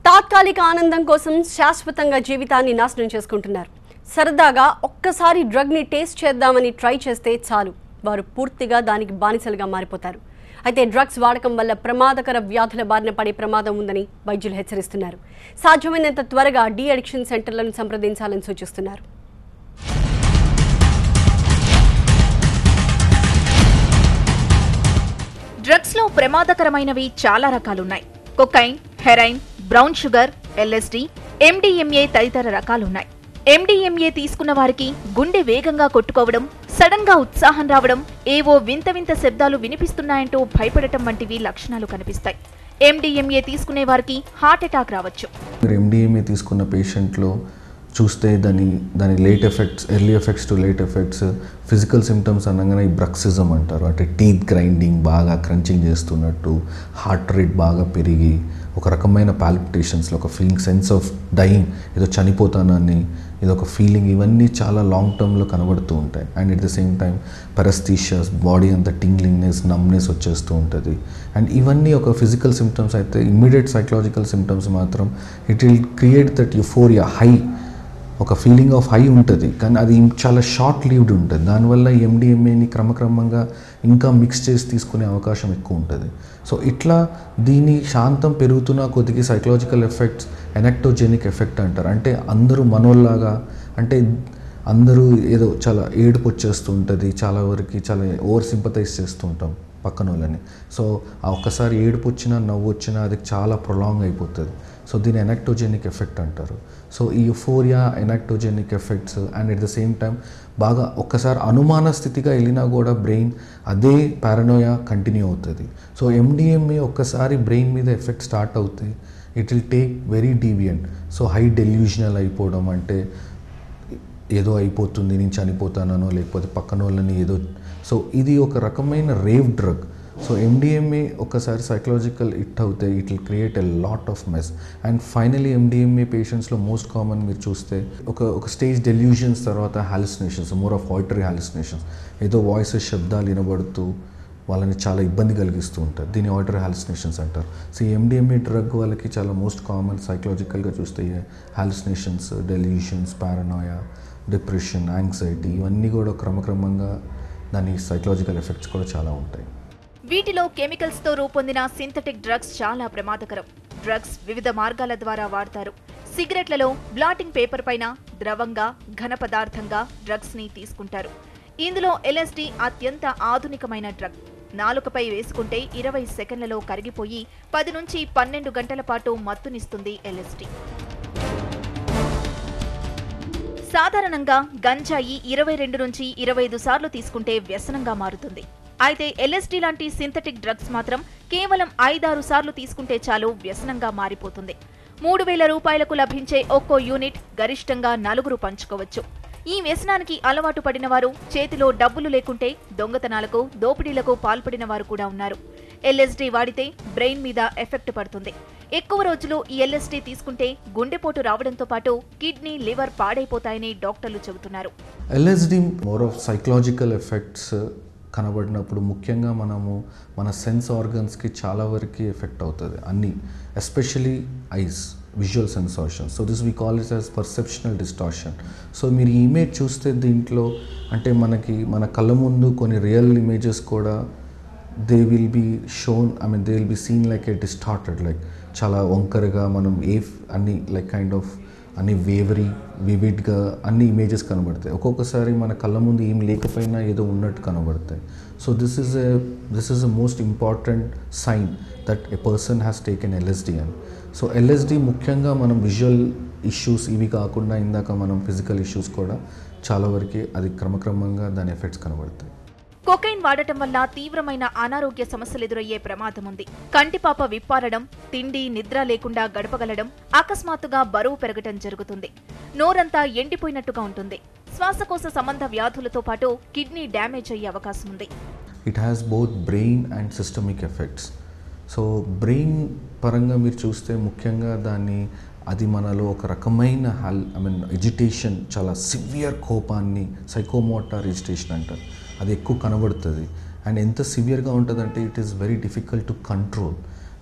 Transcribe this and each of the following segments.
తాత్కాలిక ఆనందం కోసం శాశ్వతంగా జీవితాన్ని నాశనం చేసుకుంటున్నారు. సరదాగా ఒక్కసారి డ్రగ్ని టేస్ట్ చేద్దామని ట్రై చేస్తే చాలు, వారు పూర్తిగా దానికి బానిసలుగా మారిపోతారు. అయితే డ్రగ్స్ వాడకం వల్ల ప్రమాదకర వ్యాధుల బారిన పడే ప్రమాదం ఉందని వైద్యులు హెచ్చరిస్తున్నారు. సాధ్యమైనంత త్వరగా డీ అడిక్షన్ సెంటర్లను సంప్రదించాలని సూచిస్తున్నారు. డ్రగ్స్లో ప్రమాదకరమైనవి చాలా రకాలున్నాయి. Cocaine, heroin, brown sugar, LSD, MDMA తదితర రకాలున్నాయి. ఎండిఎంఏ తీసుకున్న వారికి గుండె వేగంగా కొట్టుకోవడం, సడన్ గా ఉత్సాహం రావడం, ఏవో వింత వింత శబ్దాలు వినిపిస్తున్నాయంటూ భయపడటం వంటివి లక్షణాలు కనిపిస్తాయి. ఎండిఎంఏ తీసుకునే వారికి హార్ట్ అటాక్ రావచ్చు. ఎండిఎంఏ తీసుకున్న పేషెంట్లో చూస్తే దాని late effects, early effects to late effects, physical symptoms అనగానే ఈ బ్రక్సిజం అంటారు. అంటే టీత్ గ్రైండింగ్, బాగా క్రంచింగ్ చేస్తున్నట్టు, హార్ట్ రేట్ బాగా పెరిగి ఒక రకమైన పాల్పిటేషన్స్లో ఒక ఫీలింగ్, సెన్స్ ఆఫ్ డయింగ్, ఏదో చనిపోతానని ఇది ఒక ఫీలింగ్, ఇవన్నీ చాలా లాంగ్ టర్మ్లో కనబడుతూ ఉంటాయి. And at the same time paresthesias, body అంతా టింగ్లింగ్నెస్, నమ్నెస్ వచ్చేస్తూ ఉంటుంది. అండ్ ఇవన్నీ ఒక ఫిజికల్ సిమ్టమ్స్ అయితే, ఇమ్మీడియట్ సైకలాజికల్ సిమ్టమ్స్ మాత్రం it will create that euphoria, high, ఒక ఫీలింగ్ ఆఫ్ హై ఉంటుంది. కానీ అది చాలా షార్ట్ లీవ్డ్ ఉంటుంది. దానివల్ల ఎండిఎంఏని క్రమక్రమంగా ఇంకా మిక్స్ చేసి తీసుకునే అవకాశం ఎక్కువ ఉంటుంది. సో ఇట్లా దీని శాంతం పెరుగుతున్న కొద్దిగా సైకలాజికల్ ఎఫెక్ట్స్ ఎనక్టోజెనిక్ ఎఫెక్ట్ అంటారు. అంటే అందరూ మనోల్లాగా, అంటే అందరూ ఏదో చాలా ఏడుపు వచ్చేస్తూ ఉంటుంది, చాలా వరకు చాలా ఓవర్ సింపథైజ్ చేస్తూ ఉంటాం పక్కన వాళ్ళని. సో ఆ ఒక్కసారి ఏడుపు వచ్చినా నవ్వు వచ్చినా అది చాలా ప్రొలాంగ్ అయిపోతుంది. సో దీని ఎనక్టోజెనిక్ ఎఫెక్ట్ అంటారు. సో ఈ euphoria, entactogenic effects and at the same time బాగా ఒక్కసారి అనుమాన స్థితిగా వెళ్ళినా కూడా బ్రెయిన్ అదే పారనోయా కంటిన్యూ అవుతుంది. సో ఎండిఎంఏ ఒక్కసారి బ్రెయిన్ మీద ఎఫెక్ట్ స్టార్ట్ అవుతాయి, it will take very deviant. So high delusional అయిపోవడం, అంటే ఏదో అయిపోతుంది, నేను చనిపోతానో లేకపోతే పక్కన వాళ్ళని ఏదో. సో ఇది ఒక రకమైన రేవ్ డ్రగ్. సో ఎండిఎంఏ ఒకసారి సైకలాజికల్ హిట్ అవుతే it will create a lot of mess. And finally MDMA పేషెంట్స్లో మోస్ట్ కామన్ మీరు చూస్తే ఒక స్టేజ్ డెల్యూషన్స్ తర్వాత hallucinations, more of auditory hallucinations, ఏదో వాయిసెస్, శబ్దాలు వినబడుతూ వాళ్ళని చాలా ఇబ్బంది కలిగిస్తూ ఉంటారు. దీన్ని ఆడిటరీ హాలుసినేషన్స్ అంటారు. సో ఈ ఎండిఎంఏ డ్రగ్ వాళ్ళకి చాలా మోస్ట్ కామన్ సైకలాజికల్గా చూస్తే hallucinations, delusions, paranoia, depression, anxiety, ఇవన్నీ కూడా క్రమక్రమంగా దాని సైకలాజికల్ ఎఫెక్ట్స్ కూడా చాలా ఉంటాయి. వీటిలో కెమికల్స్తో రూపొందిన సింథటిక్ డ్రగ్స్ చాలా ప్రమాదకరం. డ్రగ్స్ వివిధ మార్గాల ద్వారా వాడతారు. సిగరెట్లలో బ్లాటింగ్ పేపర్ పైన ద్రవంగా, ఘన పదార్థంగా డ్రగ్స్ ని తీసుకుంటారు. ఇందులో ఎల్ఎస్డి అత్యంత ఆధునికమైన డ్రగ్. నాలుకపై వేసుకుంటే 20 సెకండ్లలో కరిగిపోయి 10 నుంచి 12 గంటల పాటు మత్తునిస్తుంది ఎల్ఎస్డి. సాధారణంగా గంజాయి 22 నుంచి 25 సార్లు తీసుకుంటే వ్యసనంగా మారుతుంది. అయితే ఎల్ఎస్డి లాంటి సింథటిక్ డ్రగ్స్ మాత్రం కేవలం 5-6 సార్లు తీసుకుంటే చాలు వ్యసనంగా మారిపోతుంది. 3000 రూపాయలకు లభించే ఒక్కో యూనిట్ గరిష్టంగా 4 పంచుకోవచ్చు. ఈ వ్యసనానికి అలవాటు పడిన వారు, చేతిలో డబ్బులు లేకుంటే దొంగతనాలకు, దోపిడీలకు పాల్పడిన వారు కూడా ఉన్నారు. ఎల్ఎస్డి వాడితే బ్రెయిన్ మీద ఎఫెక్ట్ పడుతుంది. ఎక్కువ రోజులు ఈ ఎల్ఎస్డి తీసుకుంటే గుండెపోటు రావడంతో పాటు కిడ్నీ, లివర్ పాడైపోతాయని డాక్టర్లు చెబుతున్నారు. LSD more of psychological effects కనబడినప్పుడు ముఖ్యంగా మన సెన్స్ ఆర్గన్స్కి చాలా వరకు ఎఫెక్ట్ అవుతుంది. అన్నీ, especially eyes, visual sensation. So this we call it as perceptual distortion. So మీరు ఈ ఇమేజ్ చూస్తే దీంట్లో అంటే మన కళ్ళ ముందు కొన్ని రియల్ ఇమేజెస్ కూడా they will be shown, they will be seen like a distorted, like చాలా వంకరగా మనం అన్ని లైక్ కైండ్ ఆఫ్ అన్ని వివిడ్గా అన్ని ఇమేజెస్ కనబడతాయి. ఒక్కొక్కసారి మన కళ్ళ ముందు ఏం లేకపోయినా ఏదో ఉన్నట్టు కనబడతాయి. So this is a most important sign that a person has taken LSD అని. సో ఎల్ఎస్డి ముఖ్యంగా మనం విజువల్ ఇష్యూస్ ఇవి కాకుండా ఇందాక మనం ఫిజికల్ ఇష్యూస్ కూడా చాలా వరకు అది క్రమక్రమంగా దాని ఎఫెక్ట్స్ కనబడతాయి. కొకైన్ వాడటం వల్ల తీవ్రమైన అనారోగ్య సమస్యలు ఎదురయ్యే ప్రమాదం ఉంది. కంటిపాప విప్పారడం, తిండి, నిద్ర లేకుండా గడపగలడం, అకస్మాత్తుగా బరువు పెరగటం జరుగుతుంది. నోరంతా ఎండిపోయినట్టుగా ఉంటుంది. శ్వాసకోశ సంబంధ వ్యాధులతో పాటు కిడ్నీ డ్యామేజ్ అయ్యే అవకాశం ఉంది. It has both brain and systemic effects. So brain పరంగా మీరు చూస్తే ముఖ్యంగా అది మనలో ఒక రకమైన ఎజిటేషన్, చాలా సివియర్ కోపాన్ని, సైకోమోటార్ ఎజిటేషన్ అంటారు, అది ఎక్కువ కనబడుతుంది. అండ్ ఎంత సివియర్గా ఉంటుందంటే it is very difficult to control.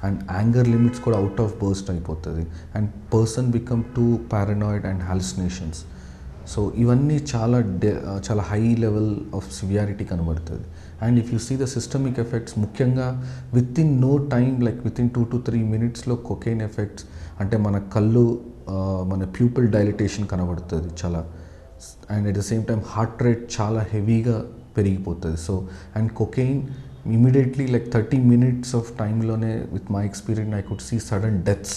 And anger limits కూడా అవుట్ ఆఫ్ బర్స్ట్ అయిపోతుంది and person become too paranoid and hallucinations. So ఇవన్నీ చాలా హై లెవెల్ ఆఫ్ సివియారిటీ కనబడుతుంది. And if you see the systemic effects, ముఖ్యంగా within no time, like within 2 to 3 minutes cocaine effects అంటే మన కళ్ళు, మన pupil dilatation కనబడుతుంది చాలా. And at the same time heart rate చాలా హెవీగా పెరిగిపోతుంది. So and cocaine immediately like 30 minutes of టైంలోనే with my experience I could see sudden deaths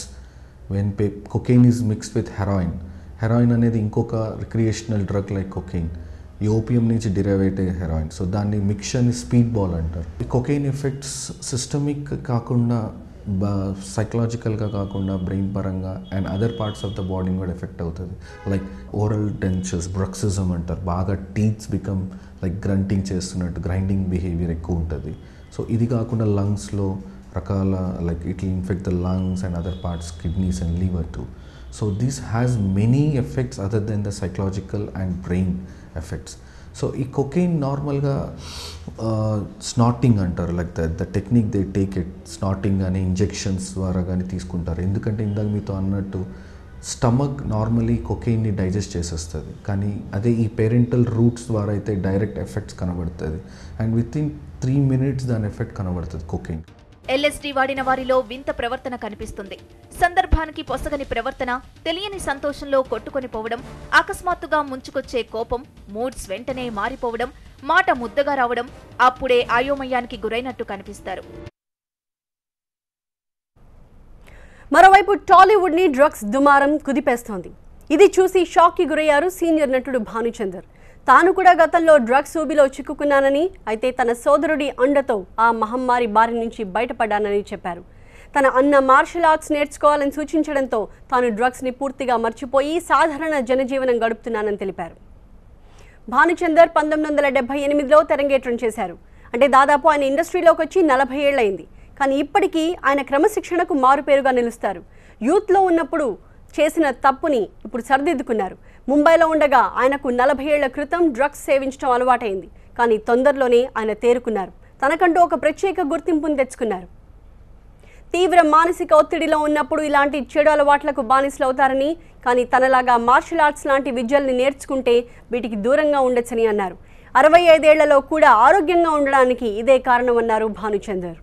when cocaine is mixed with heroin. Heroin అనేది ఇంకొక recreational drug like cocaine, ఈ opium నుంచి derivate అయ్యే heroin. So దాన్ని మిక్చర్ని స్పీడ్ బాల్ అంటారు. ఈ cocaine effects systemic కాకుండా సైకలాజికల్గా కాకుండా బ్రెయిన్ పరంగా and other parts of the బాడీని కూడా ఎఫెక్ట్ అవుతుంది. లైక్ ఓరల్ డెంచర్స్, బ్రక్సిజం అంటారు, బాగా టీత్స్ బికమ్ లైక్ గ్రంటింగ్ చేస్తున్నట్టు గ్రైండింగ్ బిహేవియర్ ఎక్కువ ఉంటుంది. సో ఇది కాకుండా లంగ్స్లో రకాల like it will infect the lungs and other parts, kidneys and liver too. So this has many effects other than the psychological and brain effects. So ఈ cocaine నార్మల్గా స్నాటింగ్ అంటారు, like the technique they take it, స్నాటింగ్ కానీ injections ద్వారా కానీ తీసుకుంటారు. ఎందుకంటే ఇందాక మీతో అన్నట్టు స్టమక్ నార్మలీ కొకైన్ని డైజెస్ట్ చేసేస్తుంది, కానీ అదే ఈ పేరెంటల్ రూట్స్ ద్వారా అయితే డైరెక్ట్ ఎఫెక్ట్స్ కనబడుతుంది. అండ్ విత్ ఇన్ 3 minutes దాని ఎఫెక్ట్ కనబడుతుంది కొకైన్. ఎల్ఎస్డీ వాడిన వారిలో వింత ప్రవర్తన కనిపిస్తుంది. సందర్భానికి పొసగని ప్రవర్తన, తెలియని సంతోషంలో కొట్టుకొని పోవడం, అకస్మాత్తుగా ముంచుకొచ్చే కోపం, మూడ్స్ వెంటనే మారిపోవడం, మాట ముద్దగా రావడం, అప్పుడే అయోమయానికి గురైనట్టు కనిపిస్తారు. మరోవైపు టాలీవుడ్ ని డ్రగ్స్ దుమారం కుదిపేస్తోంది. ఇది చూసి షాక్ కి గురయ్యారు సీనియర్ నటుడు భానుచందర్. తాను కూడా గతంలో డ్రగ్స్ ఊబిలో చిక్కుకున్నానని, అయితే తన సోదరుడి అండతో ఆ మహమ్మారి బారి నుంచి బయటపడ్డానని చెప్పారు. తన అన్న మార్షల్ ఆర్ట్స్ నేర్చుకోవాలని సూచించడంతో తాను డ్రగ్స్ని పూర్తిగా మర్చిపోయి సాధారణ జనజీవనం గడుపుతున్నానని తెలిపారు. భానుచందర్ 1978లో తెరంగేట్రం చేశారు. అంటే దాదాపు ఆయన ఇండస్ట్రీలోకి వచ్చి 40 ఏళ్లయింది. కానీ ఇప్పటికీ ఆయన క్రమశిక్షణకు మారుపేరుగా నిలుస్తారు. యూత్లో ఉన్నప్పుడు చేసిన తప్పుని ఇప్పుడు సరిదిద్దుకున్నారు. ముంబైలో ఉండగా ఆయనకు 40 ఏళ్ల క్రితం డ్రగ్స్ సేవించడం అలవాటైంది. కానీ తొందరలోనే ఆయన తేరుకున్నారు. తనకంటూ ఒక ప్రత్యేక గుర్తింపును తెచ్చుకున్నారు. తీవ్ర మానసిక ఒత్తిడిలో ఉన్నప్పుడు ఇలాంటి చెడు అలవాట్లకు బానిసలవుతారని, కానీ తనలాగా మార్షల్ ఆర్ట్స్ లాంటి విద్యల్ని నేర్చుకుంటే వీటికి దూరంగా ఉండొచ్చని అన్నారు. 65 ఏళ్లలో కూడా ఆరోగ్యంగా ఉండడానికి ఇదే కారణమన్నారు భానుచందర్.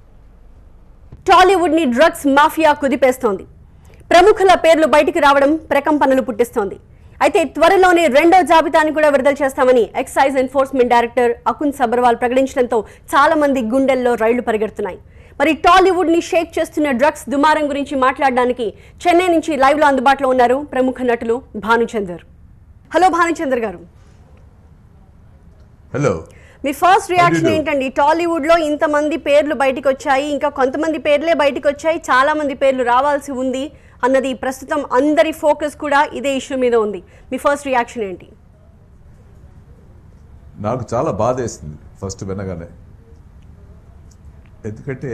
టాలీవుడ్ ని డ్రగ్స్ మాఫియా కుదిపేస్తోంది. ప్రముఖుల పేర్లు బయటికి రావడం ప్రకంపనలు పుట్టిస్తోంది. అయితే త్వరలోనే 2వ జాబితాని కూడా విడుదల చేస్తామని excise enforcement director Akun Sabharwal ప్రకటించడంతో చాలా మంది గుండెల్లో రైళ్లు పరిగెడుతున్నాయి. మరి టాలీవుడ్ ని షేక్ చేస్తున్న డ్రగ్స్ దుమారం గురించి మాట్లాడడానికి చెన్నై నుంచి లైవ్ లో అందుబాటులో ఉన్నారు ప్రముఖ నటులు భానుచందర్. హలో భానుచందర్ గారు. హలో. మీ ఫస్ట్ రియాక్షన్ ఏంటండి? టాలీవుడ్ లో ఇంతమంది పేర్లు బయటకు వచ్చాయి, ఇంకా కొంతమంది పేర్లే బయటకు వచ్చాయి, చాలా మంది పేర్లు రావాల్సి ఉంది అన్నది ప్రస్తుతం అందరి ఫోకస్ కూడా ఇదే ఇష్యూ మీద ఉంది. మీ ఫస్ట్ రియాక్షన్ ఏంటి? నాకు చాలా బాధ వేసింది ఫస్ట్ వినగానే. ఎందుకంటే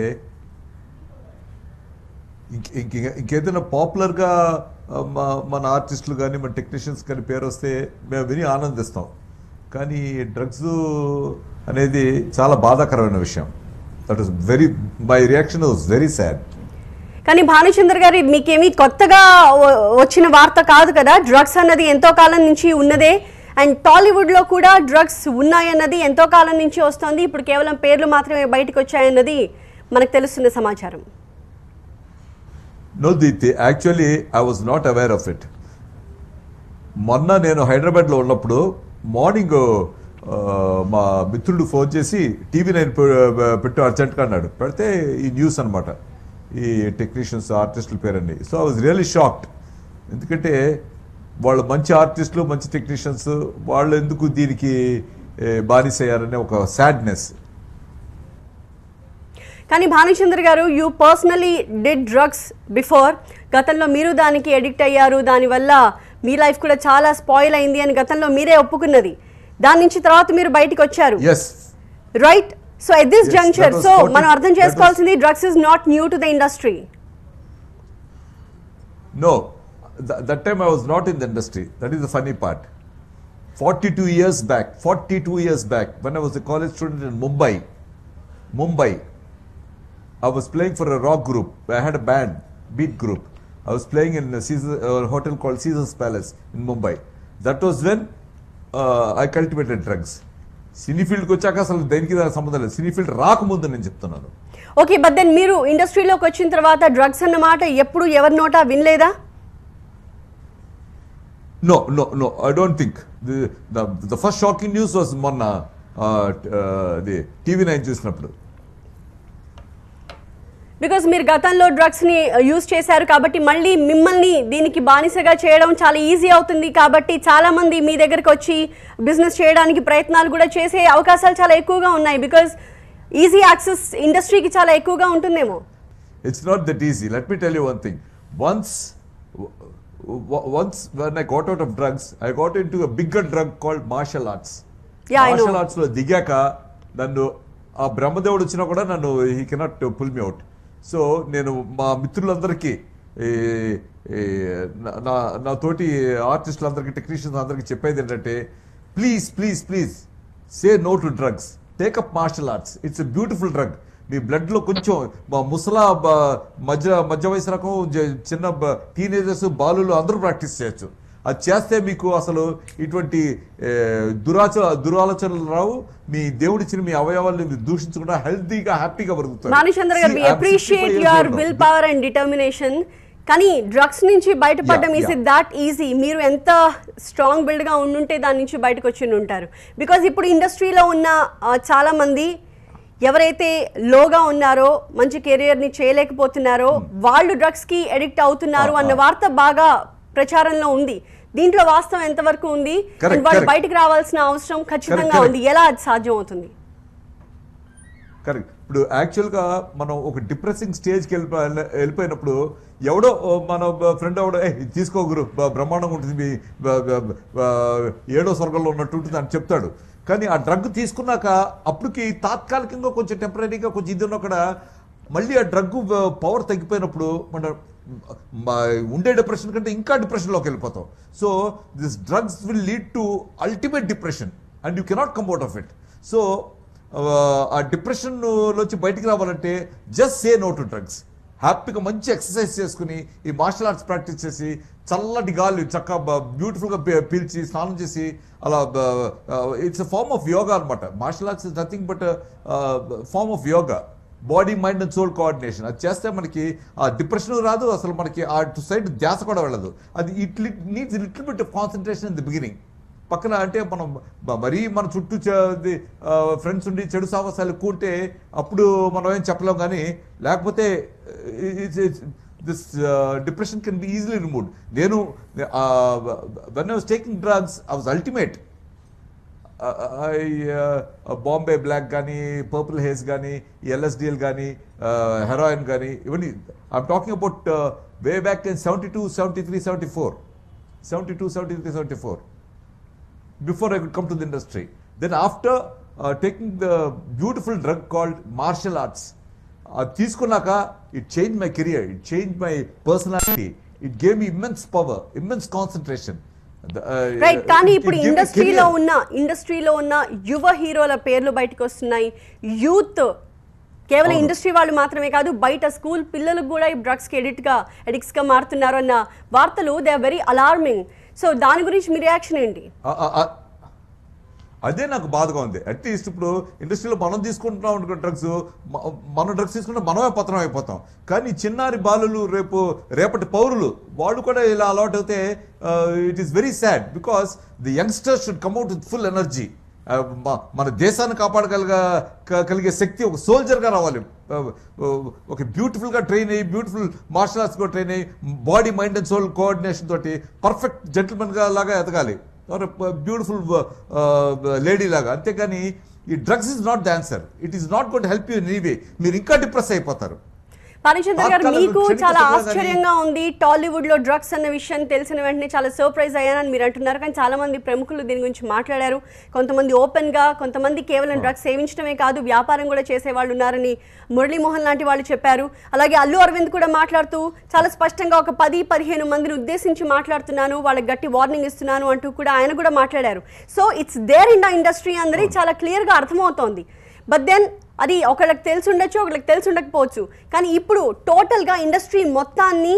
ఇంకేదైనా పాపులర్గా మన ఆర్టిస్టులు కానీ మన టెక్నీషియన్స్ కానీ పేరు వస్తే మేము విని ఆనందిస్తాం. కానీ డ్రగ్స్ అనేది చాలా బాధాకరమైన విషయం. That was my reaction was very sad. కానీ భానుచందర్ గారి మీకేమీ కొత్తగా వచ్చిన వార్త కాదు కదా, డ్రగ్స్ అన్నది ఎంతో కాలం నుంచి ఉన్నదే. అండ్ టాలీవుడ్ లో కూడా డ్రగ్స్ ఉన్నాయన్నది ఎంతో కాలం నుంచి వస్తుంది. ఇప్పుడు కేవలం పేర్లు మాత్రమే బయటకు వచ్చాయన్నది మనకు తెలుస్తున్న సమాచారం. No Deepti, actually I was not aware of it. మొన్న నేను హైదరాబాద్లో ఉన్నప్పుడు మార్నింగ్ మా మిత్రుడు ఫోన్ చేసి TV9 పెట్టు అర్జెంట్గా అన్నాడు. పెడితే ఈ న్యూస్ అనమాట, ఈ టెక్నీషియన్స్ ఆర్టిస్టుల పేరన్నీ. So I was really shocked. ఎందుకంటే వాళ్ళు మంచి ఆర్టిస్టులు, మంచి టెక్నీషియన్స్, వాళ్ళు ఎందుకు దీనికి బానిసయ్యారనే ఒక సాడ్నెస్. కానీ భానుచందర్ గారు, you personally did drugs before. గతంలో మీరు దానికి ఎడిక్ట్ అయ్యారు, దానివల్ల మీ లైఫ్ కూడా చాలా స్పాయిల్ అయింది అని గతంలో మీరే ఒప్పుకున్నది. దాని నుంచి తర్వాత మీరు బయటికి వచ్చారు, right? So at this juncture, so మనం అర్థం చేసుకోవాల్సింది drugs is not new to the industry. No, that time I was not in the industry. That is the funny part. 42 years back, when I was a college student in Mumbai, I was playing for a rock group. I had a band, beat group. I was playing in a hotel called Caesar's Palace in Mumbai. That was when I cultivated drugs. సినీ ఫీల్డ్కి వచ్చాక అసలు దేనికి సంబంధం లేదు. Cine field రాకముందు నేను చెప్తున్నాను. Okay, but then మీరు ఇండస్ట్రీలోకి వచ్చిన తర్వాత డ్రగ్స్ అన్న మాట ఎప్పుడు ఎవరి నోటా వినలేదా? No, I don't think. The first shocking news was మొన్న TV9 చూసినప్పుడు. బికాస్ మీరు గతంలో డ్రగ్స్ని యూజ్ చేశారు కాబట్టి మళ్ళీ మిమ్మల్ని దీనికి బానిసగా చేయడం చాలా ఈజీ అవుతుంది కాబట్టి చాలామంది మీ దగ్గరకు వచ్చి బిజినెస్ చేయడానికి ప్రయత్నాలు కూడా చేసే అవకాశాలు చాలా ఎక్కువగా ఉన్నాయి. బికాస్ ఈజీ యాక్సెస్ ఇండస్ట్రీకి చాలా ఎక్కువగా ఉంటుందేమో. It's not that easy. Let me tell you one thing. Once when I got out of drugs, I got into a bigger drug called martial arts. Yeah, I know. Martial arts లో దిగాక నన్ను ఆ బ్రహ్మదేవుడు వచ్చినా కూడా నన్ను he cannot pull me out. So నేను మా మిత్రులందరికీ నా తోటి ఆర్టిస్టులందరికీ టెక్నీషియన్స్ అందరికీ చెప్పేది ఏంటంటే please say no to drugs, take up martial arts. It's a beautiful drug. మీ బ్లడ్లో కొంచెం ముసలా మధ్య వయసు రకం చిన్న టీనేజర్స్ బాలులు అందరూ ప్రాక్టీస్ చేయొచ్చు. అది చేస్తే మీకు అసలు ఇటువంటి దురాలోచనలు రావు. మీ దేవుడిచ్చిన మీ అవయవాలను దూషించకుండా హెల్తీగా హ్యాపీగా బతుకుతారు. మానిచంద్ర గారు, we appreciate your will power and determination. కానీ డ్రగ్స్ నుంచి బయటపడడం ఈజ్ ఇట్ దాట్ ఈజీ? మీరు ఎంత స్ట్రాంగ్ బిల్డ్గా ఉండుంటే దాని నుంచి బయటకు వచ్చి ఉంటారు. బికాజ్ ఇప్పుడు ఇండస్ట్రీలో ఉన్న చాలామంది ఎవరైతే లోగా ఉన్నారో, మంచి కెరియర్ని చేయలేకపోతున్నారో, వాళ్ళు డ్రగ్స్కి అడిక్ట్ అవుతున్నారు అన్న వార్త బాగా ప్రచారంలో ఉంది. దీంట్లో వాస్తవం ఎంతవరకు ఉంది? వాళ్ళు బయటకు రావాల్సిన అవసరం ఖచ్చితంగా ఉంది. ఎలా అది సాధ్యం అవుతుంది? కరెక్ట్. ఇప్పుడు యాక్చువల్గా మనం ఒక డిప్రెసింగ్ స్టేజ్కి వెళ్ళిపోయినప్పుడు ఎవడో మన ఫ్రెండ్ ఎవడో తీసుకోగురు బ్రహ్మాండంగా ఉంటుంది, మీ 7వ స్వర్గంలో ఉన్నట్టు ఉంటుంది అని చెప్తాడు. కానీ ఆ డ్రగ్ తీసుకున్నాక అప్పటికి తాత్కాలికంగా కొంచెం టెంపరీగా కొంచెం ఇది ఉన్నా కూడా మళ్ళీ ఆ డ్రగ్ పవర్ తగ్గిపోయినప్పుడు మన ఉండే డిప్రెషన్ కంటే ఇంకా డిప్రెషన్లోకి వెళ్ళిపోతాం. So this drugs will lead to ultimate depression and you cannot come out of it. So ఆ డిప్రెషన్లోంచి బయటికి రావాలంటే just say no to drugs. హ్యాపీగా మంచి ఎక్సర్సైజ్ చేసుకుని ఈ మార్షల్ ఆర్ట్స్ ప్రాక్టీస్ చేసి చల్లటి గాలి చక్కగా బ్యూటిఫుల్గా పీల్చి స్నానం చేసి అలా it's a form of yoga అనమాట. Martial arts is nothing but form of yoga. Body mind and soul coordination. అది చేస్తే మనకి ఆ డిప్రెషన్ రాదు, అసలు మనకి ఆ సైడ్ ధ్యాస కూడా వెళ్ళదు. అది needs little bit of concentration in the beginning. పక్కన అంటే మనం మరీ మన చుట్టూ ఫ్రెండ్స్ ఉండి చెడు సాహసాలు ఎక్కువ ఉంటే అప్పుడు మనం ఏం చెప్పలేం. కానీ లేకపోతే this depression can be easily removed. నేను when I was taking drugs I was ultimate. Bombay black కానీ, పర్పుల్ హేస్ కానీ, ఎల్ఎస్డిఎల్ కానీ, హెరాయిన్ కానీ, ఇవన్నీ I'm talking about way back in 72, 73, 74 before I could come to the industry. Then after taking the beautiful drug called martial arts, తీసుకున్నాక it changed my career, it changed my personality, it gave me immense power, immense concentration. Right. కానీ ఇప్పుడు ఇండస్ట్రీలో ఉన్న యువ హీరోల పేర్లు బయటకు వస్తున్నాయి. యూత్ కేవలం ఇండస్ట్రీ వాళ్ళు మాత్రమే కాదు, బయట స్కూల్ పిల్లలకు కూడా ఈ డ్రగ్స్కి అడిక్ట్స్గా మారుతున్నారు అన్న వార్తలు they are very alarming. So దాని గురించి మీ రియాక్షన్ ఏంటి? అదే నాకు బాధగా ఉంది. అట్లీస్ట్ ఇప్పుడు ఇండస్ట్రీలో మనం తీసుకుంటున్నాం డ్రగ్స్, మనం డ్రగ్స్ తీసుకుంటే మనమే పతనం అయిపోతాం. కానీ చిన్నారి బాలులు రేపటి పౌరులు వాళ్ళు కూడా ఇలా అలవాటు అయితే it is very sad. Because the youngsters should come out with full energy. మన దేశాన్ని కాపాడగలిగే శక్తి ఒక సోల్జర్గా రావాలి. ఒక బ్యూటిఫుల్గా ట్రైన్ అయ్యి, బ్యూటిఫుల్ మార్షల్ ఆర్ట్స్గా ట్రైన్ అయ్యి, body mind and soul coordination తోటి పర్ఫెక్ట్ జెంటిల్మెన్గా లాగా ఎదగాలి, బ్యూటిఫుల్ లేడీ లాగా. అంతేకాని ఈ drugs is not the answer. It is not going to help you in any way. మీరు ఇంకా డిప్రెస్ అయిపోతారు. పానిచంద్ర గారు, మీకు చాలా ఆశ్చర్యంగా ఉంది టాలీవుడ్ లో డ్రగ్స్ అన్న విషయం తెలిసిన వెంటనే చాలా సర్ప్రైజ్ అయ్యానని మీరు అంటున్నారు. కానీ చాలా మంది ప్రముఖులు దీని గురించి మాట్లాడారు. కొంతమంది ఓపెన్ గా, కొంతమంది కేవలం డ్రగ్స్ సేవించడమే కాదు వ్యాపారం కూడా చేసే వాళ్ళు ఉన్నారని మురళీమోహన్ లాంటి వాళ్ళు చెప్పారు. అలాగే అల్లు అరవింద్ కూడా మాట్లాడుతూ చాలా స్పష్టంగా ఒక 10-15 మందిని ఉద్దేశించి మాట్లాడుతున్నాను, వాళ్ళకి గట్టి వార్నింగ్ ఇస్తున్నాను అంటూ కూడా ఆయన కూడా మాట్లాడారు. So it's there in the industry అందరి చాలా క్లియర్ గా అర్థమవుతోంది. బట్ దెన్ అది ఒకళ్ళకి తెలిసి ఉండొచ్చు, ఒకళ్ళకి తెలిసి ఉండకపోవచ్చు. కానీ ఇప్పుడు టోటల్గా ఇండస్ట్రీ మొత్తాన్ని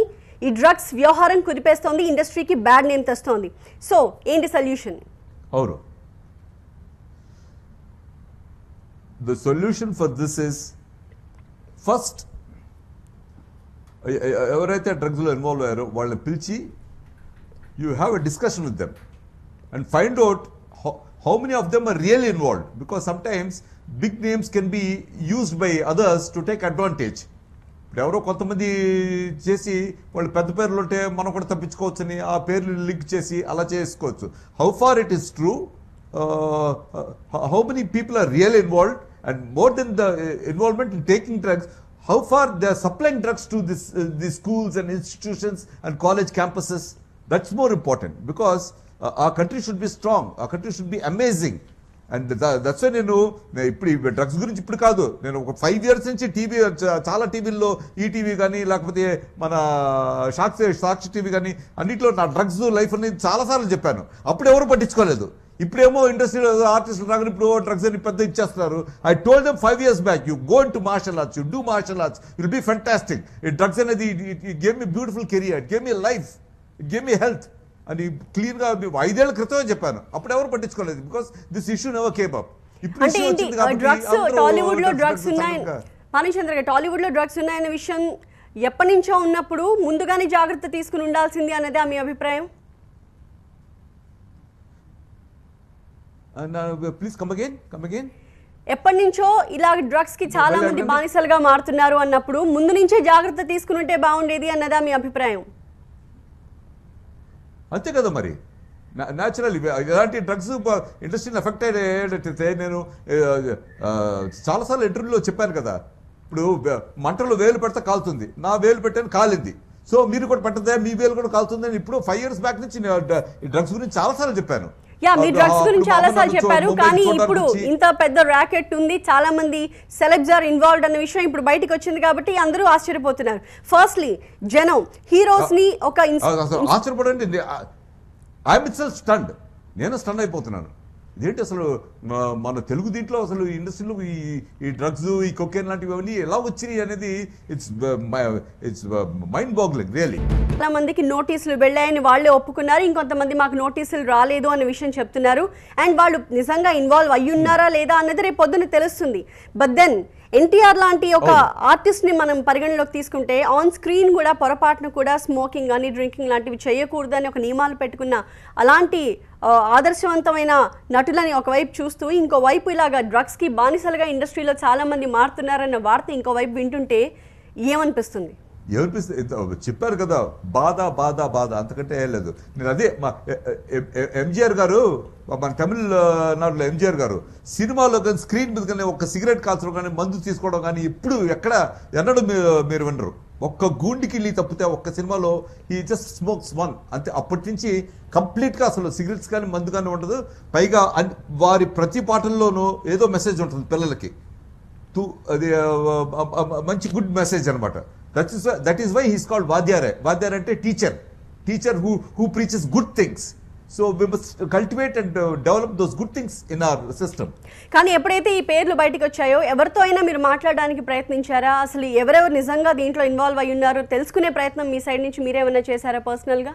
ఈ డ్రగ్స్ వ్యవహారం కుదిపేస్తోంది, ఇండస్ట్రీకి బ్యాడ్ నేమ్ తెస్తోంది. సో ఏంటి సొల్యూషన్? అవును, the solution for this is first ఎవరైతే డ్రగ్స్లో ఇన్వాల్వ్ అయ్యారో వాళ్ళని పిలిచి you have a discussion with them and find out how many of them are really involved, because sometimes big names can be used by others to take advantage. ఇప్పుడు ఎవరో కొంతమంది చేసి వాళ్ళు పెద్ద పేర్లు ఉంటే మనం కూడా తప్పించుకోవచ్చని ఆ పేర్లు లింక్ చేసి అలా చేసుకోవచ్చు. How far it is true, how many people are really involved, and more than the involvement in taking drugs, how far they are supplying drugs to these schools and institutions and college campuses. That's more important, because our country should be strong, our country should be amazing. And that's why నేను ఇప్పుడు drugs గురించి ఇప్పుడు కాదు, నేను ఒక 5 years నుంచి TV చాలా టీవీల్లో ఈటీవీ కానీ లేకపోతే మన సాక్షి టీవీ కానీ అన్నింటిలో నా డ్రగ్స్ లైఫ్ అనేది చాలాసార్లు చెప్పాను. అప్పుడు ఎవరు పట్టించుకోలేదు. ఇప్పుడేమో ఇండస్ట్రీలో ఆర్టిస్టులు రాగానే ఇప్పుడు డ్రగ్స్ అని పెద్ద ఇచ్చేస్తున్నారు. I told them 5 years back, you go in to martial arts, you do martial arts, will be fantastic. ఈ డ్రగ్స్ అనేది it gave me beautiful career, it gave me life, it gave me health అని క్లియర్గా 5 ఏళ్ల క్రితమే చెప్పాను. అప్పుడు ఎవరు పట్టించుకోలేదు, because this issue never came up. ఇప్పుడు టాలీవుడ్ లో డ్రగ్స్ ఉన్నాయి, పానిచంద్ర గారు, టాలీవుడ్ లో డ్రగ్స్ ఉన్నాయనే విషయం ఎప్పటి నుంచో ఉన్నప్పుడు ముందుగానే జాగ్రత్త తీసుకుని ఉండాల్సింది అన్నదే మీ అభిప్రాయం? Please come again. ఎప్పటి నుంచో ఇలా డ్రగ్స్ కి చాలా మంది బానిసలుగా మారుతున్నారు అన్నప్పుడు ముందు నుంచే జాగ్రత్త తీసుకుని ఉంటే బాగుండేది అన్నదా మీ అభిప్రాయం? అంతే కదా మరి. న్యాచురల్ ఇలాంటి డ్రగ్స్ ఇండస్ట్రీని ఎఫెక్ట్ అయ్యేటట్టయితే నేను చాలాసార్లు ఇంటర్వ్యూలో చెప్పాను కదా, ఇప్పుడు మంటలో వేలు పెడితే కాలుతుంది, నా వేలు పెట్టాను కాలింది, సో మీరు కూడా పెట్టదే మీ వేలు కూడా కాలుతుంది అని ఇప్పుడు 5 years బ్యాక్ నుంచి ఈ డ్రగ్స్ గురించి చాలాసార్లు చెప్పాను. మీ డ్రగ్స్ గురించి చాలాసార్లు చెప్పారు, కానీ ఇప్పుడు ఇంత పెద్ద ర్యాకెట్ ఉంది, చాలా మంది సెలబ్స్ ఆర్ ఇన్వాల్వ్డ్ అన్న విషయం ఇప్పుడు బయటకు వచ్చింది కాబట్టి అందరూ ఆశ్చర్యపోతున్నారు. ఫస్ట్లీ జనం హీరోస్ ని ఒక ఆశ్చర్యపడండి, ఐఎమ్ ఇట్సెల్ఫ్ స్టన్డ్, నేను స్టన్ అయిపోతున్నాను. ఇదేంటి అసలు మన తెలుగు దీంట్లో అసలు ఇండస్ట్రీలో ఈ డ్రగ్స్, ఈ కొకేన్ లాంటివి అవన్నీ ఎలా వచ్చినాయి అనేది ఇట్స్ మైండ్ బాగ్లింగ్ రియల్లీ. చాలా మందికి నోటీసులు వెళ్ళాయని వాళ్ళే ఒప్పుకున్నారు, ఇంకొంతమంది మాకు నోటీసులు రాలేదు అనే విషయం చెప్తున్నారు. అండ్ వాళ్ళు నిజంగా ఇన్వాల్వ్ అయ్యున్నారా లేదా అన్నది రేపు పొద్దున్న తెలుస్తుంది. బట్ దెన్ ఎన్టీఆర్ లాంటి ఒక ఆర్టిస్ట్ ని మనం పరిగణలోకి తీసుకుంటే ఆన్ స్క్రీన్ కూడా పొరపాటును కూడా స్మోకింగ్ కానీ డ్రింకింగ్ లాంటివి చేయకూడదని ఒక నియమాలు పెట్టుకున్న అలాంటి ఆదర్శవంతమైన నటులని ఒకవైపు చూస్తూ ఇంకోవైపు ఇలాగా డ్రగ్స్కి బానిసలుగా ఇండస్ట్రీలో చాలా మంది మారుతున్నారన్న వార్త ఇంకోవైపు వింటుంటే ఏమనిపిస్తుంది? చెప్పారు కదా, బాధ బాధ బాధ, అంతకంటే ఏం లేదు. నేను అదే మా ఎంజీఆర్ గారు, మన తమిళనాడులో ఎంజీఆర్ గారు సినిమాలో కానీ స్క్రీన్ మీద కానీ ఒక్క సిగరెట్ కాల్చడం కానీ మందు తీసుకోవడం కానీ ఇప్పుడు ఎన్నడూ మీరు వినరు. ఒక్క గూండికి వెళ్ళి తప్పితే ఒక్క సినిమాలో ఈ జస్ట్ స్మోక్స్ వన్ అంతే. అప్పటి నుంచి కంప్లీట్గా అసలు సిగరెట్స్ కానీ మందు కానీ ఉండదు. పైగా వారి ప్రతి పాటల్లోనూ ఏదో మెసేజ్ ఉంటుంది పిల్లలకి, అది మంచి గుడ్ మెసేజ్ అనమాట. That is why he is called Vadyara. Vadyara ante teacher who preaches good things. So we must cultivate and develop those good things in our system. కానీ ఎప్పుడైతే ఈ పేర్లు బయటకు వచ్చాయో ఎవరితో అయినా మీరు మాట్లాడడానికి ప్రయత్నించారా? అసలు ఎవరెవరు నిజంగా దీంట్లో ఇన్వాల్వ్ అయ్యి ఉన్నారో తెలుసుకునే ప్రయత్నం మీ సైడ్ నుంచి మీరేమైనా చేశారా పర్సనల్గా?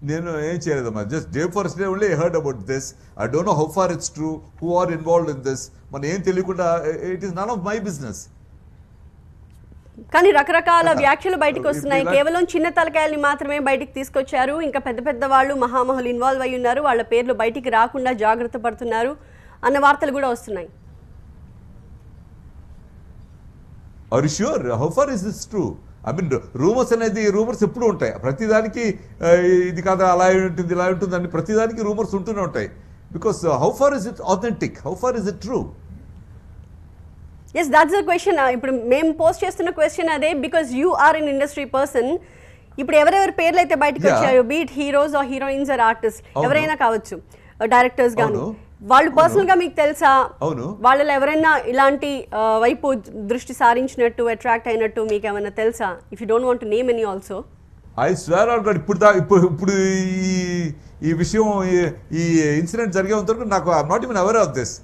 నేను ఏం చేయలేదమ్మా, just day first day only heard about this. I don't know how far it's true, who are involved in this. మనం ఏం తెలియకుండా it is none of my business. కానీ రకరకాల వ్యాఖ్యలు బయటకు వస్తున్నాయి. కేవలం చిన్న తలకాయల్ని మాత్రమే బయటికి తీసుకొచ్చారు, ఇంకా పెద్ద పెద్ద వాళ్ళు మహామహులు ఇన్వాల్వ్ అయ్యి ఉన్నారు, వాళ్ళ పేర్లు బయటికి రాకుండా జాగ్రత్త పడుతున్నారు అన్న వార్తలు కూడా వస్తున్నాయి. Are you sure? How far is this true? I mean rumours ఎప్పుడు ఉంటాయి. ప్రతిదానికి ఇది కాదా, అలా ఉంటుంది ఇలా ఉంటుంది అని ప్రతిదానికి రూమర్స్ ఉంటూనే ఉంటాయి. Because how far is it authentic, how far is it true? Yes, that's the question. ఇప్పుడు మేము పోస్ట్ చేస్తున్న క్వశ్చన్ అదే, because you are in industry person. ఇప్పుడు ఎవరెవరి పేర్లు అయితే బయటకు వచ్చాయో, be it heroes or heroines or artist, ఎవరైనా కావచ్చు, డైరెక్టర్స్ గాను, వాళ్ళు పర్సనల్ గా మీకు తెలుసా? వాళ్ళలో ఎవరైనా ఇలాంటి వైపు దృష్టి సారించినట్టు, అట్రాక్ట్ అయినట్టు మీకు ఏమైనా తెలుసా? If you don't want to name any also. I swear on God, ఇప్పుడు ఈ విషయం, ఈ ఇన్సిడెంట్ జరిగేంత వరకు నాకు I'm not even aware of this.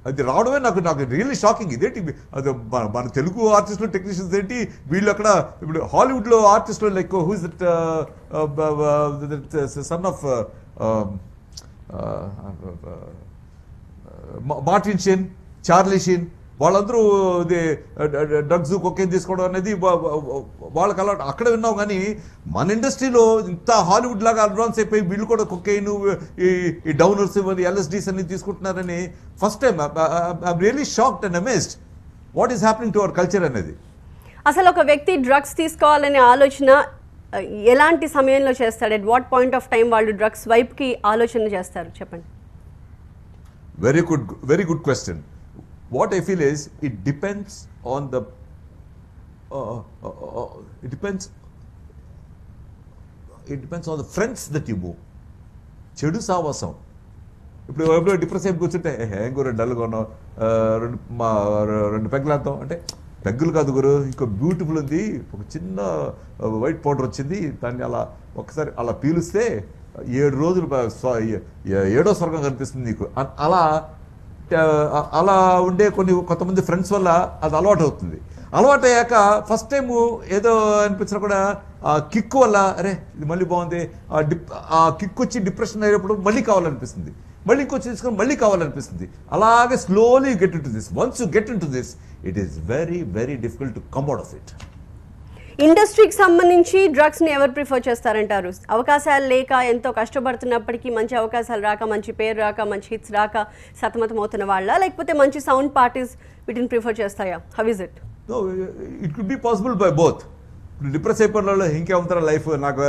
అది రావడమే నాకు రియల్లీ షాకింగ్. ఇదేంటి అది మన తెలుగు ఆర్టిస్టులు టెక్నీషియన్స్ ఏంటి వీళ్ళు అక్కడ ఇప్పుడు హాలీవుడ్లో ఆర్టిస్టులు like who is that son of Martin Shein, Charlie Shein, వాళ్ళందరూ ఇది డ్రగ్స్ కొకేన్ తీసుకోవడం అనేది వాళ్ళకి అలవాటు. అక్కడ విన్నాం కానీ మన ఇండస్ట్రీలో ఇంత హాలీవుడ్ లాగా అడ్వాన్స్ అయిపోయి వీళ్ళు కూడా కొకేన్ ఈ డౌనర్స్ ఎల్ఎస్డీస్ అన్ని తీసుకుంటున్నారని first time I'm really shocked and amazed what is happening to our culture అనేది. అసలు ఒక వ్యక్తి డ్రగ్స్ తీసుకోవాలనే ఆలోచన ఎలాంటి సమయంలో చేస్తాడు? At what point of time వాళ్ళు డ్రగ్స్ వైపుకి ఆలోచన చేస్తారు చెప్పండి. Very good question. What I feel is it depends on the it depends on the friends that you move. చెడు సావాసం. ఇప్పుడు ఎవరో డిప్రెస్ అయిపోయి కూర్చుంటే ఏం గురు డల్గా ఉన్నావు, రెండు పెగ్గులాడతాం అంటే పెగ్గులు కాదు గురు, ఇంకో బ్యూటిఫుల్ ఉంది, ఒక చిన్న వైట్ పౌడర్ వచ్చింది, దాన్ని అలా ఒకసారి అలా పీలుస్తే 7 రోజులు 7వ స్వర్గం కనిపిస్తుంది నీకు. అలా ఉండే కొంతమంది ఫ్రెండ్స్ వల్ల అది అలవాటు అవుతుంది. అలవాటు అయ్యాక ఫస్ట్ టైం ఏదో అనిపించినా కూడా ఆ కిక్ వల్ల అరే ఇది మళ్ళీ బాగుంది, ఆ కిక్ వచ్చి డిప్రెషన్ అయ్యేటప్పుడు మళ్ళీ కావాలనిపిస్తుంది, మళ్ళీ ఇంకొచ్చి తీసుకొని మళ్ళీ కావాలనిపిస్తుంది. అలాగే slowly get in to this. Once you get in to this it is very very difficult to come out of it. ఇండస్ట్రీకి సంబంధించి డ్రగ్స్ని ఎవరు ప్రిఫర్ చేస్తారంటారు? అవకాశాలు లేక ఎంతో కష్టపడుతున్నప్పటికీ మంచి అవకాశాలు రాక, మంచి పేరు రాక, మంచి హిట్స్ రాక సతమతం అవుతున్న వాళ్ళ, లేకపోతే మంచి సౌండ్ పార్టీస్ వీటిని ప్రిఫర్ చేస్తాయా? How is it? No, it could be possible by both. Depress అయిపోయిన వాళ్ళు ఇంకేమంటారా లైఫ్ నాకు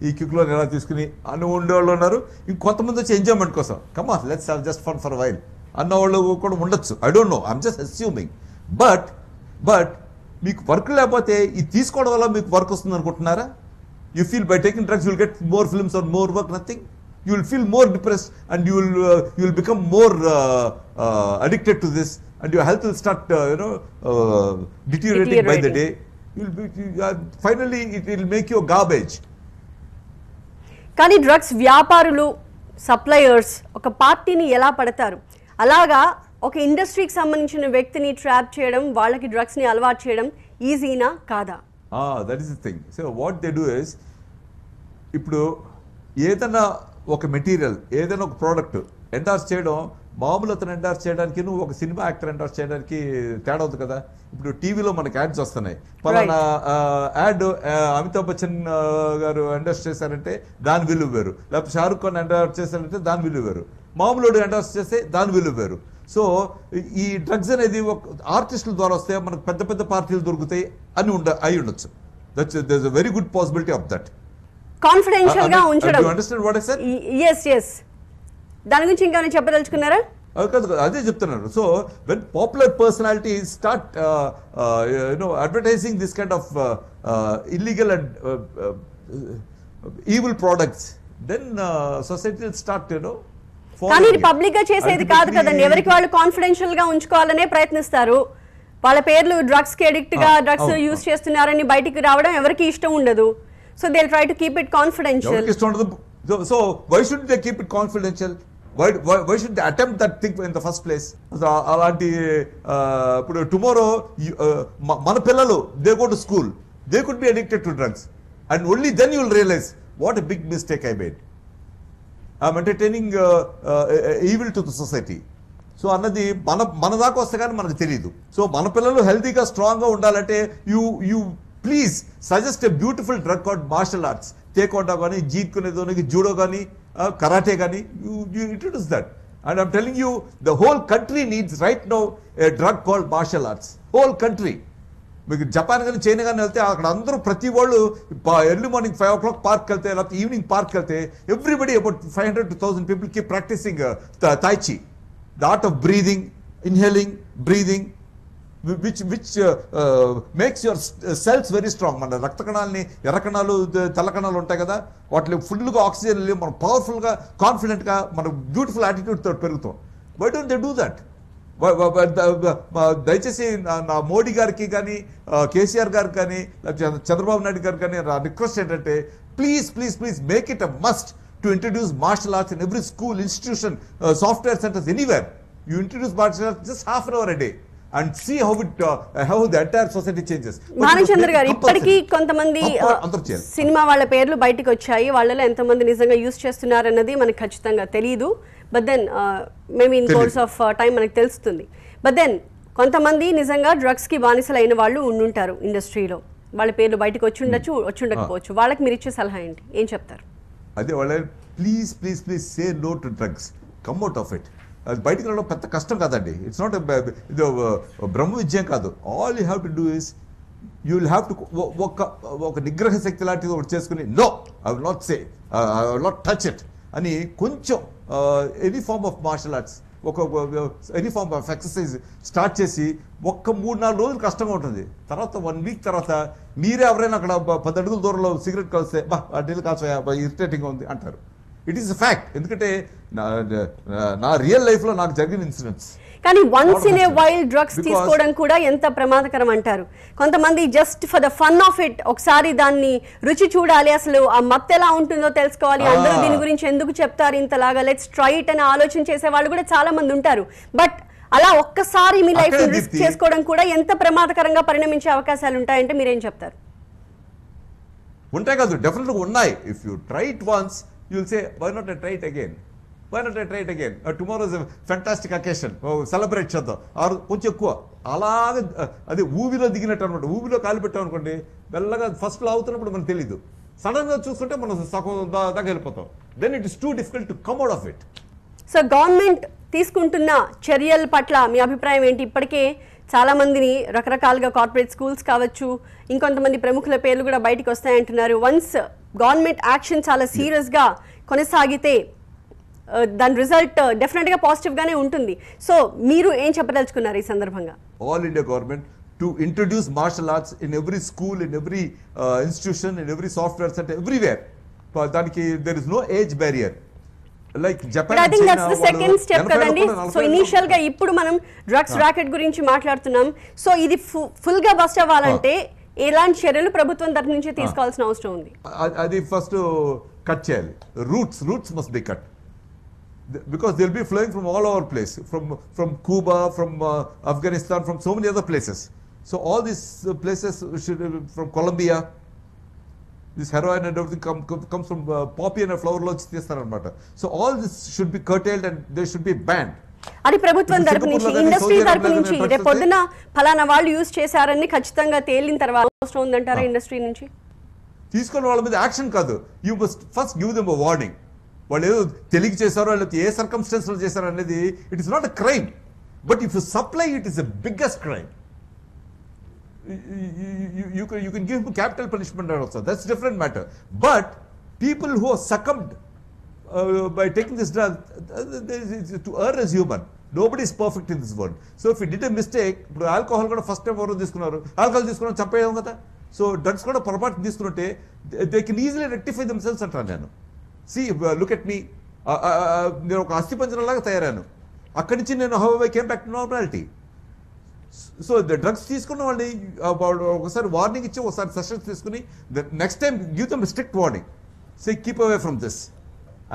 ఈ కిక్లో ఎలా తీసుకుని అని ఉండేవాళ్ళు ఉన్నారు. ఇంకొంతమంది వచ్చి ఎంజాయ్మెంట్ కోసం కమా let's have just fun for while అన్నవాళ్ళు కూడా ఉండొచ్చు. I don't know, I'm just assuming. But మీకు వర్క్ లేకపోతే ఇది తీసుకోవడం వల్ల మీకు వర్క్ వస్తుంది అనుకుంటున్నారా? You feel by taking drugs will get more films or more work? Nothing. You will feel more depressed and you will become more addicted to this and your health will start deteriorating by the day. Finally it will make you a garbage. కానీ drugs వ్యాపారులు, suppliers ఒక పార్టీని ఎలా పడతారు? అలాగా ఒక ఇండస్ట్రీకి సంబంధించిన వ్యక్తిని ట్రాప్ చేయడం, వాళ్ళకి డ్రగ్స్ని అలవాటు చేయడం ఈజీనా కాదా? That is the thing. So what they do is, ఇప్పుడు ఏదైనా ఒక మెటీరియల్, ఏదైనా ఒక ప్రోడక్ట్ ఎండార్స్ చేయడం, మామూలు అతను ఎండార్స్ చేయడానికి నువ్వు ఒక సినిమా యాక్టర్ ఎండార్స్ చేయడానికి తేడా అవుతుంది కదా. ఇప్పుడు టీవీలో మనకి యాడ్స్ వస్తున్నాయి, పలానా యాడ్ అమితాబ్ బచ్చన్ గారు ఎండార్స్ చేశారంటే దాని విలువ వేరు, లేకపోతే షారుఖ్ ఖాన్ ఎండార్స్ చేశారంటే దాని విలువ వేరు, మామూలు ఎండార్స్ చేస్తే దాని విలువ వేరు. సో ఈ డ్రగ్స్ అనేది ఒక ఆర్టిస్టుల ద్వారా వస్తే మనకు పెద్ద పెద్ద పార్టీలు దొరుకుతాయి అని అయి ఉండొచ్చు. That's very good possibility of that. Confidential గా ఉంచడం. You understand what I said? yes. దాని గురించి ఇంకా చెప్పదలుచుకున్నారా? అదే చెప్తున్నాను. So when popular personalities start advertising this kind of illegal and evil products, then society will start కానీ ఇది పబ్లిక్ గా చేసేది కాదు కదండి. ఎవరికి వాళ్ళు కాన్ఫిడెన్షియల్ గా ఉంచుకోవాలనే ప్రయత్నిస్తారు. వాళ్ళ పేర్లు డ్రగ్స్ కి అడిక్ట్ గా డ్రగ్స్ యూజ్ చేస్తున్నారని బయటికి రావడం ఎవరికి ఇష్టం ఉండదు. So they try to keep it confidential. So why should they keep it confidential? Why should they attempt that thing in the first place? అలాంటి ఇప్పుడు టుమారో మన పిల్లలు they go to school, they could be addicted to drugs and only then you will realize what a big mistake I made. I'm entertaining evil to the society. So అన్నది మన దాకా వస్తే కానీ మనకు తెలియదు. సో మన పిల్లలు హెల్తీగా స్ట్రాంగ్గా ఉండాలంటే you please suggest a beautiful drug called martial arts. Taekwondo కానీ, జీట్ కొనేదానికి జూడో కానీ, కరాటే కానీ, you introduce that. And I'm telling you, the whole country needs right now a drug called martial arts. Whole country. మీకు Japan కానీ China కానీ వెళ్తే అక్కడ అందరూ ప్రతి వాళ్ళు ఎర్లీ మార్నింగ్ 5 o'clock పార్క్ వెళ్తే, లేకపోతే ఈవినింగ్ పార్క్ వెళ్తే everybody about 500 to 1000 people keep practicing Tai Chi, the art of breathing, inhaling, breathing, which makes your cells very strong. మన రక్త కణాలని, ఎర్ర కణాలు, తెల్ల కణాలు ఉంటాయి కదా, వాటిలో ఫుల్గా ఆక్సిజన్ వెళ్ళి మనం పవర్ఫుల్గా, కాన్ఫిడెంట్గా, మనం బ్యూటిఫుల్ యాటిట్యూడ్ తోటి పెరుగుతాం. Why don't they do that? దయచేసి నా మోడీ గారికి కానీ, కేసీఆర్ గారికి కానీ, చంద్రబాబు నాయుడు గారికి కానీ నా రిక్వెస్ట్ ఏంటంటే please make it a must to introduce martial arts in every school, institution, software centres, anywhere. You introduce martial arts just half an hour a day and see how the entire society changes. Bhanuchandra గారు, ఇప్పటికీ కొంతమంది cinema వాళ్ళ పేర్లు బయటకు వచ్చాయి, వాళ్ళలో ఎంతమంది నిజంగా యూజ్ చేస్తున్నారన్నది మనకు ఖచ్చితంగా తెలియదు. But then maybe in course of time మనకు తెలుస్తుంది. బట్ దెన్ కొంతమంది నిజంగా డ్రగ్స్కి బానిసలైన వాళ్ళు ఉండుంటారు ఇండస్ట్రీలో, వాళ్ళ పేర్లు బయటకు వచ్చి ఉండొచ్చు, వచ్చి ఉండకపోవచ్చు. వాళ్ళకి మీరు ఇచ్చే సలహా ఏంటి, ఏం చెప్తారు? అదే వాళ్ళ please please please say no to drugs, come out of it. అది బయటకు రావడం పెద్ద కష్టం కాదండి. ఇట్స్ నాట్ ఇది బ్రహ్మ విజయం కాదు. All you have to do is you will have to ఒక నిగ్రహ శక్తి లాంటిది ఒకటి చేసుకుని no I will not say, I will not touch it అని కొంచెం any form of martial arts, any form of exercise start చేసి ఒక్క 3-4 రోజులు కష్టంగా ఉంటుంది. తర్వాత 1 వీక్ తర్వాత మీరే ఎవరైనా అక్కడ 10 అడుగుల దూరంలో సిగరెట్ కలిస్తే బా నీళ్ళు కాల్చయా ఇరిటేటింగ్గా ఉంది అంటారు. It is a fact. ఎందుకంటే నా రియల్ లైఫ్లో నాకు జరిగిన ఇన్సిడెంట్స్. కానీ once in a while drugs తీసుకోవడం కూడా ఎంత ప్రమాదకరం అంటారు. కొంతమంది just for the fun of it ఒకసారి దాన్ని రుచి చూడాలి, అసలు ఆ మత్తు ఎలా ఉంటుందో తెలుసుకోవాలి, అందరూ దీని గురించి ఎందుకు చెప్తారు ఇంతలాగా, లెట్స్ ట్రై ఇట్ అని ఆలోచన చేసే వాళ్ళు కూడా చాలా మంది ఉంటారు. బట్ అలా ఒక్కసారి మీ లైఫ్ రిస్క్ చేసుకోవడం కూడా ఎంత ప్రమాదకరంగా పరిణమించే అవకాశాలు ఉంటాయంటే మీరేం చెప్తారు? ఉంటాయి కాదు, డెఫినెట్గా ఉన్నాయి. If you try it once you will say why not I try it again, why not I try it again? Tomorrow is a fantastic occasion. Celebrate చేద్దాం. కొంచెం ఎక్కువ అలాగే అదే ఊబిలో దిగినట్టు అనమాట. ఊబిలో కాలు పెట్టాం అనుకోండి, మెల్లగా ఫస్ట్లో అవుతున్నప్పుడు మనకు తెలీదు, సడన్గా చూసుకుంటే మనం సగం దాకా వెళ్ళిపోతాం. Then it is too difficult to come out of it. So government తీసుకుంటున్న చర్యల పట్ల మీ అభిప్రాయం ఏంటి? ఇప్పటికే చాలా మందిని రకరకాలుగా కార్పొరేట్ స్కూల్స్ కావచ్చు, ఇంకొంతమంది ప్రముఖుల పేర్లు కూడా బయటకు వస్తాయంటున్నారు. వన్స్ గవర్నమెంట్ యాక్షన్ చాలా సీరియస్గా కొనసాగితే దాని రిజల్ట్ డెఫినెట్గా పాజిటివ్గానే ఉంటుంది. సో మీరు ఏం చెప్పదలుచుకున్నారు ఈ సందర్భంగా? All India government to introduce martial arts in every school, in every institution, in every software centre, everywhere. దానికి there is no age barrier. Like Japan, I think that's the second step కదండి. So initial గా ఇప్పుడు మనం drugs rocket గురించి మాట్లాడుతున్నాం. So ఇది full గా bust అవ్వాలంటే ఎలాంటి చర్యలు ప్రభుత్వం తరఫు నుంచి తీసుకోవాల్సిన అవసరం ఉంది? అది ఫస్ట్ కట్ చేయాలి. Roots must be cut. Because they'll be flowing from all over place, from Cuba, from Afghanistan, from so many other places. So all these places should, from Colombia, this heroin and everything comes from poppy and flower lodge చేస్తారన్నమాట. So all this should be curtailed and they should be banned. అది ప్రభుత్వం తరపు నుంచి, industry తరపు నుంచి రేపు పొద్దున ఫలానా వాళ్ళు యూజ్ చేశారని ఖచ్చితంగా తేలిన తర్వాత అవసరం ఉందంటారా ఇండస్ట్రీ నుంచి? తీసుకున్న వాళ్ళ మీద యాక్షన్ కాదు, you must first give them a warning. వాళ్ళు ఏదో తెలియక చేశారో లేకపోతే ఏ సర్కమ్స్టెన్స్లో చేశారో అనేది it is not a crime. But if you supply it is the biggest crime. You can give capital punishment also, that's a different matter. But people who are succumbed by taking this drug, to err as human. Nobody is perfect in this world. So if you did a mistake, alcohol కూడా first time ఎవరు తీసుకున్నారు, alcohol తీసుకున్నారు, చంపేయం కదా. So drugs కూడా పొరపాటు తీసుకుంటే they can easily rectify themselves అంటాను నేను. See, look at me. నేను ఒక అస్థిపంజరంలాగా తయారాను. అక్కడి నుంచి నేను how I came back to normality. So drugs తీసుకున్న వాళ్ళని ఒకసారి వార్నింగ్ ఇచ్చి ఒకసారి సెషన్స్ తీసుకుని next time give them strict warning, say keep away from this,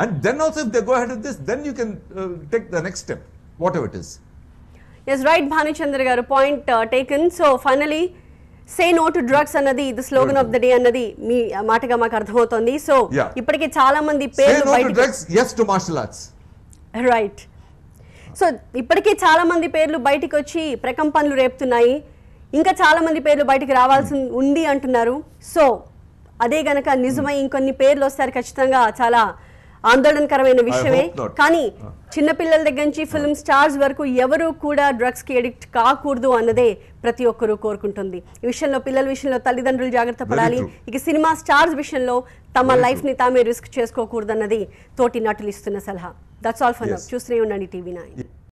and then also if they go ahead with this then you can take the next step whatever it is. Yes right Bhanuchandra garu, point taken. So finally say no to drugs అన్నది the slogan of the day అన్నది మీ మాటగా మాకు అర్థమవుతోంది. So ఇప్పటికే చాలా మంది పేర్లు రైట్. సో ఇప్పటికే చాలా మంది పేర్లు బయటికి వచ్చి ప్రకంపనలు రేపుతున్నాయి, ఇంకా చాలా మంది పేర్లు బయటికి రావాల్సి ఉంది అంటున్నారు. సో అదే గనక నిజమై ఇంకొన్ని పేర్లు వస్తారు ఖచ్చితంగా చాలా ఆందోళనకరమైన విషయమే. కానీ చిన్నపిల్లల దగ్గర నుంచి ఫిల్మ్ స్టార్స్ వరకు ఎవరు కూడా డ్రగ్స్ కి అడిక్ట్ కాకూడదు అన్నదే ప్రతి ఒక్కరూ కోరుకుంటుంది. ఈ విషయంలో పిల్లల విషయంలో తల్లిదండ్రులు జాగ్రత్త పడాలి. ఇక సినిమా స్టార్స్ విషయంలో తమ లైఫ్ ని తామే రిస్క్ చేసుకోకూడదు అన్నది తోటి నటులు ఇస్తున్న సలహా. That's all for now. చూస్తూనే ఉండండి TV9.